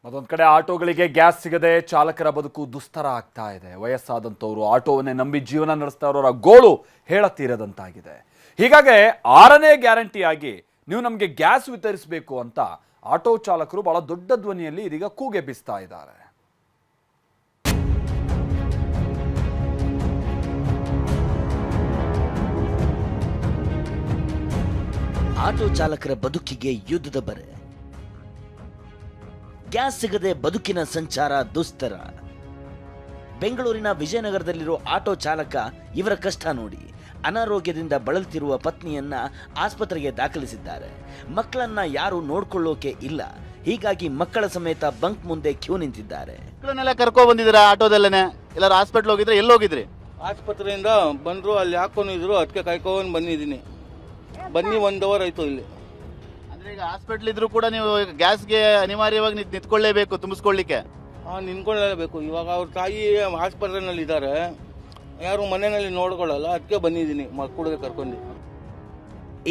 ಮತ್ತೊಂದು ಕಡೆ ಆಟೋಗಳಿಗೆ ಗ್ಯಾಸ್ ಸಿಗದೆ ಚಾಲಕರ ಬದುಕು ದುಸ್ತರ ಆಗ್ತಾ ಇದೆ. ವಯಸ್ಸಾದಂಥವ್ರು ಆಟೋವನ್ನೇ ನಂಬಿ ಜೀವನ ನಡೆಸ್ತಾ ಇರೋರ ಗೋಳು ಹೇಳತೀರದಂತಾಗಿದೆ. ಹೀಗಾಗಿ 6ನೇ ಗ್ಯಾರಂಟಿಯಾಗಿ ನೀವು ನಮಗೆ ಗ್ಯಾಸ್ ವಿತರಿಸಬೇಕು ಅಂತ ಆಟೋ ಚಾಲಕರು ಬಹಳ ದೊಡ್ಡ ಧ್ವನಿಯಲ್ಲಿ ಇದೀಗ ಕೂಗೆಬ್ಬಿಸ್ತಾ ಇದ್ದಾರೆ. ಆಟೋ ಚಾಲಕರ ಬದುಕಿಗೆ ಯುದ್ಧದ ಬರೆ. ಗ್ಯಾಸ್ ಸಿಗದೆ ಬದುಕಿನ ಸಂಚಾರ ದುಸ್ತರ. ಬೆಂಗಳೂರಿನ ವಿಜಯನಗರದಲ್ಲಿರೋ ಆಟೋ ಚಾಲಕ ಇವರ ಕಷ್ಟ ನೋಡಿ ಅನಾರೋಗ್ಯದಿಂದ ಬಳಲ್ತಿರುವ ಪತ್ನಿಯನ್ನ ಆಸ್ಪತ್ರೆಗೆ ದಾಖಲಿಸಿದ್ದಾರೆ. ಮಕ್ಕಳನ್ನ ಯಾರು ನೋಡ್ಕೊಳ್ಳೋಕೆ ಇಲ್ಲ, ಹೀಗಾಗಿ ಮಕ್ಕಳ ಸಮೇತ ಬಂಕ್ ಮುಂದೆ ಕ್ಯೂ ನಿಂತಿದ್ದಾರೆ. ಮಕ್ಕಳನ್ನೆಲ್ಲ ಕರ್ಕೊ ಬಂದಿದ್ದೀರಾ ಆಟೋದಲ್ಲೇನೆ? ಎಲ್ಲರೂ ಹಾಸ್ಪಿಟ್ಲ್ ಹೋಗಿದ್ರೆ ಎಲ್ಲಿ ಹೋಗಿದ್ರಿ? ಆಸ್ಪತ್ರೆಯಿಂದ ಬಂದ್ರು, ಅಲ್ಲಿ ಹಾಕೊಂಡಿದ್ರು, ಅದಕ್ಕೆ ಕಾಯ್ಕೊಂಡು ಬಂದಿದ್ದೀನಿ. ಬನ್ನಿ 1 ಅವರ್ ಆಯ್ತು ಇಲ್ಲಿ. ಅಂದ್ರೆ ಈಗ ಹಾಸ್ಪಿಟ್ಲ್ ಇದ್ರು ಕೂಡ ನೀವು ಗ್ಯಾಸ್ಗೆ ಅನಿವಾರ್ಯವಾಗಿ ನಿಂತ್ಕೊಳ್ಳೇಬೇಕು ತುಂಬಿಸ್ಕೊಳ್ಳಿಕ್ಕೆ. ನಿಂತ್ಕೊಳ್ಳೇಬೇಕು. ಇವಾಗ ಅವ್ರ ತಾಯಿ ಆಸ್ಪತ್ರೆನಲ್ಲಿ ಇದ್ದಾರೆ, ಯಾರು ಮನೆಯಲ್ಲಿ ನೋಡ್ಕೊಳ್ಳಲ್ಲ, ಅದಕ್ಕೆ ಬಂದಿದ್ದೀನಿ ಮಕ್ಕಳಿಗೆ ಕರ್ಕೊಂಡು.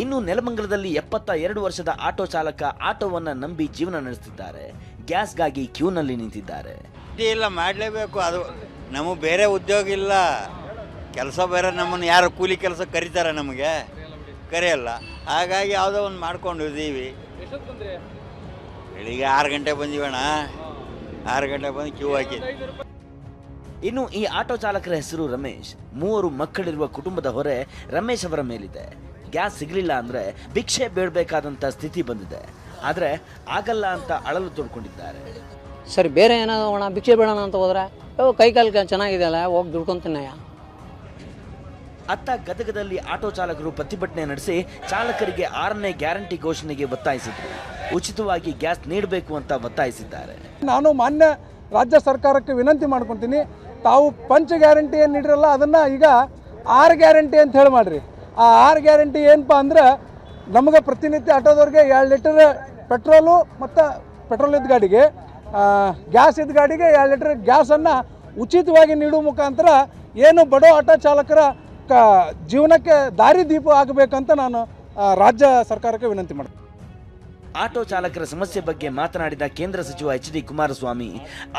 ಇನ್ನು ನೆಲಮಂಗಲದಲ್ಲಿ 72 ವರ್ಷದ ಆಟೋ ಚಾಲಕ ಆಟೋವನ್ನ ನಂಬಿ ಜೀವನ ನಡೆಸುತ್ತಿದ್ದಾರೆ. ಗ್ಯಾಸ್ಗಾಗಿ ಕ್ಯೂನಲ್ಲಿ ನಿಂತಿದ್ದಾರೆ. ಇಲ್ಲ, ಮಾಡಲೇಬೇಕು. ಅದು ನಮಗೆ ಬೇರೆ ಉದ್ಯೋಗ ಇಲ್ಲ, ಕೆಲಸ ಬೇರೆ. ನಮ್ಮನ್ನು ಯಾರು ಕೂಲಿ ಕೆಲಸ ಕರೀತಾರೆ, ನಮಗೆ ಕರೆಯಲ್ಲ. ಹಾಗಾಗಿ ಯಾವುದೋ ಒಂದು ಮಾಡ್ಕೊಂಡು ಇದ್ದೀವಿ. ಬೆಳಿಗ್ಗೆ 6 ಗಂಟೆ ಬಂದೀವಣ್ಣ, 6 ಗಂಟೆ ಬಂದು ಕ್ಯೂ ಹಾಕಿದ್ವಿ. ಇನ್ನು ಈ ಆಟೋ ಚಾಲಕರ ಹೆಸರು ರಮೇಶ್. 3 ಮಕ್ಕಳಿರುವ ಕುಟುಂಬದ ಹೊರೆ ರಮೇಶ್ ಅವರ ಮೇಲಿದೆ. ಗ್ಯಾಸ್ ಸಿಗಲಿಲ್ಲ ಅಂದ್ರೆ ಭಿಕ್ಷೆ ಬೇಡಬೇಕಾದಂತ ಸ್ಥಿತಿ ಬಂದಿದೆ. ಆದ್ರೆ ಆಗಲ್ಲ ಅಂತ ಅಳಲು ತೋಡ್ಕೊಂಡಿದ್ದಾರೆ. ಸರಿ, ಬೇರೆ ಏನಾದ್ರು ಭಿಕ್ಷೆ ಬೇಡೋಣ ಅಂತ ಹೋದ್ರೆ ಕೈ ಕಾಲು ಚೆನ್ನಾಗಿದೆಯಲ್ಲ, ಹೋಗಿ ದುಡ್ಕೊಂತೀನಯ್ಯ. ಅತ್ತ ಗದಗದಲ್ಲಿ ಆಟೋ ಚಾಲಕರು ಪ್ರತಿಭಟನೆ ನಡೆಸಿ ಚಾಲಕರಿಗೆ 6ನೇ ಗ್ಯಾರಂಟಿ ಘೋಷಣೆಗೆ ಒತ್ತಾಯಿಸಿದ್ರು. ಉಚಿತವಾಗಿ ಗ್ಯಾಸ್ ನೀಡಬೇಕು ಅಂತ ಒತ್ತಾಯಿಸಿದ್ದಾರೆ. ನಾನು ಮಾನ್ಯ ರಾಜ್ಯ ಸರ್ಕಾರಕ್ಕೆ ವಿನಂತಿ ಮಾಡ್ಕೊತೀನಿ, ತಾವು ಪಂಚ ಗ್ಯಾರಂಟಿ ಏನು ನೀಡಿರಲ್ಲ ಅದನ್ನು ಈಗ 6 ಗ್ಯಾರಂಟಿ ಅಂತ ಹೇಳಿ ಮಾಡಿರಿ. ಆ 6 ಗ್ಯಾರಂಟಿ ಏನಪ್ಪ ಅಂದ್ರೆ, ನಮಗೆ ಪ್ರತಿನಿತ್ಯ ಆಟೋದವ್ರಿಗೆ 2 ಲೀಟರ್ ಪೆಟ್ರೋಲು ಮತ್ತು ಪೆಟ್ರೋಲ್ ಇದ್ದ ಗಾಡಿಗೆ, ಗ್ಯಾಸ್ ಇದ್ದ ಗಾಡಿಗೆ 2 ಲೀಟರ್ ಗ್ಯಾಸನ್ನು ಉಚಿತವಾಗಿ ನೀಡುವ ಮುಖಾಂತರ ಏನು ಬಡ ಆಟೋ ಚಾಲಕರ ಜೀವನಕ್ಕೆ ದಾರಿ ದೀಪ ಆಗಬೇಕಂತ ನಾನು ರಾಜ್ಯ ಸರ್ಕಾರಕ್ಕೆ ವಿನಂತಿ ಮಾಡ್ತೀನಿ. ಆಟೋ ಚಾಲಕರ ಸಮಸ್ಯೆ ಬಗ್ಗೆ ಮಾತನಾಡಿದ ಕೇಂದ್ರ ಸಚಿವ HD ಕುಮಾರಸ್ವಾಮಿ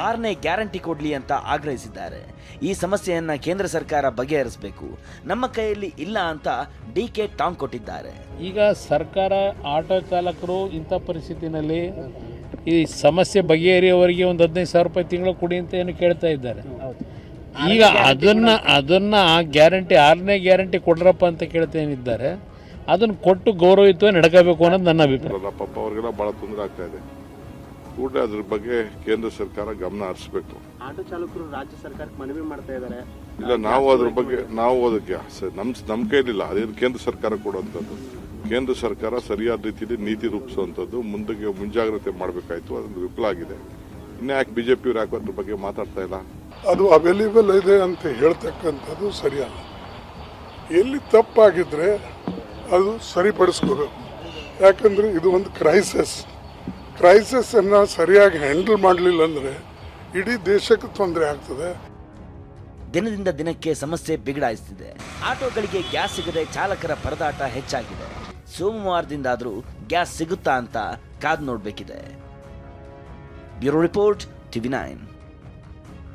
6ನೇ ಗ್ಯಾರಂಟಿ ಕೊಡ್ಲಿ ಅಂತ ಆಗ್ರಹಿಸಿದ್ದಾರೆ. ಈ ಸಮಸ್ಯೆಯನ್ನ ಕೇಂದ್ರ ಸರ್ಕಾರ ಬಗೆಹರಿಸಬೇಕು, ನಮ್ಮ ಕೈಯಲ್ಲಿ ಇಲ್ಲ ಅಂತ DK ಟಾಂಗ್ ಕೊಟ್ಟಿದ್ದಾರೆ. ಈಗ ಸರ್ಕಾರ ಆಟೋ ಚಾಲಕರು ಇಂಥ ಪರಿಸ್ಥಿತಿನಲ್ಲಿ ಈ ಸಮಸ್ಯೆ ಬಗೆಹರಿಯವರಿಗೆ ಒಂದು 15,000 ರೂಪಾಯಿ ತಿಂಗಳು ಕೊಡಿ ಅಂತ ಏನು ಕೇಳ್ತಾ ಇದ್ದಾರೆ. ಈಗ ಅದನ್ನ ಆ ಗ್ಯಾರಂಟಿ 6ನೇ ಗ್ಯಾರಂಟಿ ಕೊಡ್ರಪ್ಪ ಅಂತ ಕೇಳ್ತೇನಿದ್ದಾರೆ, ಅದನ್ನು ಕೊಟ್ಟು ಗೌರವಯುತವಾಗಿ ನಡ್ಕೋಬೇಕು ಅನ್ನೋದು ನನ್ನ ಅಭಿಪ್ರಾಯ. ಪಾಪ ಅವ್ರಿಗೆಲ್ಲ ಬಹಳ ತೊಂದರೆ ಆಗ್ತಾ ಇದೆ. ಕೂಡಲೇ ಅದ್ರ ಬಗ್ಗೆ ಕೇಂದ್ರ ಸರ್ಕಾರ ಗಮನ ಹರಿಸಬೇಕು. ಆಟೋ ಚಾಲಕರು ರಾಜ್ಯ ಸರ್ಕಾರಕ್ಕೆ ಮನವಿ ಮಾಡ್ತಾ ಇದ್ದಾರೆ. ಇಲ್ಲ, ನಾವು ಅದ್ರ ಬಗ್ಗೆ ಅದಕ್ಕೆ ನಮ್ಮ ಕೈಲಿಲ್ಲ, ಅದೇನು ಕೇಂದ್ರ ಸರ್ಕಾರ ಕೊಡುವಂಥದ್ದು. ಕೇಂದ್ರ ಸರ್ಕಾರ ಸರಿಯಾದ ರೀತಿಯಲ್ಲಿ ನೀತಿ ರೂಪಿಸುವಂಥದ್ದು, ಮುಂಜಾಗ್ರತೆ ಮಾಡಬೇಕಾಯ್ತು. ಅದೊಂದು ವಿಫಲ ಆಗಿದೆ. ಇನ್ಯಾಕೆ ಬಿಜೆಪಿಯವ್ರು ಯಾಕೆ ಅದ್ರ ಬಗ್ಗೆ ಮಾತಾಡ್ತಾ ಇಲ್ಲ? ಅದು ಅವೈಲೇಬಲ್ ಇದೆ ಅಂತ ಹೇಳ್ತಕ್ಕಂಥದ್ದು ಸರಿಯಲ್ಲ. ಎಲ್ಲಿ ತಪ್ಪಾಗಿದ್ರೆ ಅದು ಸರಿಪಡಿಸ್ಕೋಬೇಕು. ಯಾಕಂದರೆ ಇದು ಒಂದು ಕ್ರೈಸಿಸನ್ನು ಸರಿಯಾಗಿ ಹ್ಯಾಂಡಲ್ ಮಾಡಲಿಲ್ಲ ಅಂದರೆ ಇಡೀ ದೇಶಕ್ಕೆ ತೊಂದರೆ ಆಗ್ತದೆ. ದಿನದಿಂದ ದಿನಕ್ಕೆ ಸಮಸ್ಯೆ ಬಿಗಡಾಯಿಸುತ್ತಿದೆ. ಆಟೋಗಳಿಗೆ ಗ್ಯಾಸ್ ಸಿಗದೆ ಚಾಲಕರ ಪರದಾಟ ಹೆಚ್ಚಾಗಿದೆ. ಸೋಮವಾರದಿಂದಾದರೂ ಗ್ಯಾಸ್ ಸಿಗುತ್ತಾ ಅಂತ ಕಾದು ನೋಡಬೇಕಿದೆ. Bureau report, TV9.